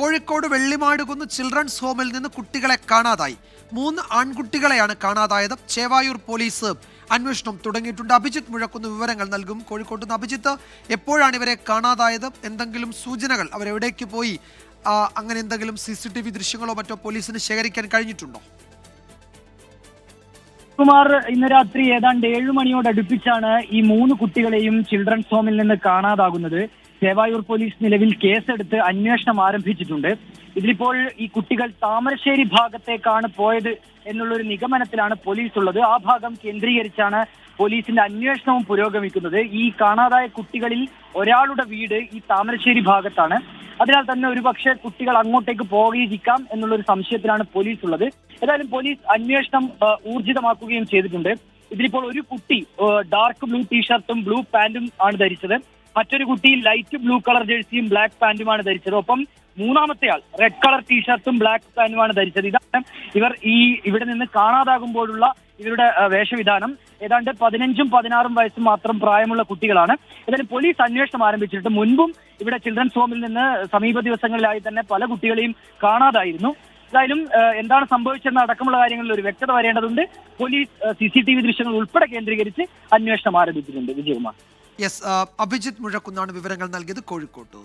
Kozhikode Vellimadukunnu children's ഹോമിൽ നിന്ന് കുട്ടികളെ കാണാതായി. 3 ആൺകുട്ടികളെയാണ് കാണാതായത്. ചേവായൂർ പോലീസ് അന്വേഷണം തുടങ്ങിയിട്ടുണ്ട്. അഭിജിത്ത് മുഴക്കുന്ന് വിവരങ്ങൾ നൽകും. കോഴിക്കോട്ട് നിന്ന് അഭിജിത്ത്, എപ്പോഴാണ് ഇവരെ കാണാതായത്? എന്തെങ്കിലും സൂചനകൾ അവരെവിടേക്ക് പോയി, അങ്ങനെ എന്തെങ്കിലും CCTV ദൃശ്യങ്ങളോ മറ്റോ പോലീസിന് ശേഖരിക്കാൻ കഴിഞ്ഞിട്ടുണ്ടോ? കുമാർ, ഇന്ന് രാത്രി ഏതാണ്ട് 7 മണിയോടടുപ്പിച്ചാണ് ഈ 3 കുട്ടികളെയും ചിൽഡ്രൻസ് ഹോമിൽ നിന്ന് കാണാതാകുന്നത്. ചേവായൂർ പോലീസ് നിലവിൽ കേസെടുത്ത് അന്വേഷണം ആരംഭിച്ചിട്ടുണ്ട്. ഇതിലിപ്പോൾ ഈ കുട്ടികൾ താമരശ്ശേരി ഭാഗത്തേക്കാണ് പോയത് എന്നുള്ളൊരു നിഗമനത്തിലാണ് പോലീസ് ഉള്ളത്. ആ ഭാഗം കേന്ദ്രീകരിച്ചാണ് പോലീസിന്റെ അന്വേഷണവും പുരോഗമിക്കുന്നത്. ഈ കാണാതായ കുട്ടികളിൽ ഒരാളുടെ വീട് ഈ താമരശ്ശേരി ഭാഗത്താണ്. അതിനാൽ തന്നെ ഒരുപക്ഷെ കുട്ടികൾ അങ്ങോട്ടേക്ക് പോയിരിക്കാം എന്നുള്ളൊരു സംശയത്തിലാണ് പോലീസ് ഉള്ളത്. ഏതായാലും പോലീസ് അന്വേഷണം ഊർജിതമാക്കുകയും ചെയ്തിട്ടുണ്ട്. ഇതിലിപ്പോൾ ഒരു കുട്ടി ഡാർക്ക് ബ്ലൂ ടീഷർട്ടും ബ്ലൂ പാന്റും ആണ് ധരിച്ചത്. മറ്റൊരു കുട്ടി ലൈറ്റ് ബ്ലൂ കളർ ജേഴ്സിയും ബ്ലാക്ക് പാന്റുമാണ് ധരിച്ചത്. ഒപ്പം മൂന്നാമത്തെ ആൾ റെഡ് കളർ ടീഷർട്ടും ബ്ലാക്ക് പാന്റുമാണ് ധരിച്ചത്. ഇതാണ് ഇവർ ഇവിടെ നിന്ന് കാണാതാകുമ്പോഴുള്ള ഇവരുടെ വേഷവിധാനം. ഏതാണ്ട് 15ഉം 16ഉം വയസ്സും മാത്രം പ്രായമുള്ള കുട്ടികളാണ്. ഏതായാലും പോലീസ് അന്വേഷണം ആരംഭിച്ചിട്ട് മുൻപും ഇവിടെ ചിൽഡ്രൻസ് ഹോമിൽ നിന്ന് സമീപ ദിവസങ്ങളിലായി തന്നെ പല കുട്ടികളെയും കാണാതായിരുന്നു. ഏതായാലും എന്താണ് സംഭവിച്ചെന്ന അടക്കമുള്ള കാര്യങ്ങളിൽ ഒരു വ്യക്തത വരേണ്ടതുണ്ട്. പോലീസ് CCTV ദൃശ്യങ്ങൾ ഉൾപ്പെടെ കേന്ദ്രീകരിച്ച് അന്വേഷണം ആരംഭിച്ചിട്ടുണ്ട്. വിജയകുമാർ. യെസ്, അഭിജിത്ത് മുഴക്കുന്നാണ് വിവരങ്ങൾ നൽകിയത് കോഴിക്കോട്ട്.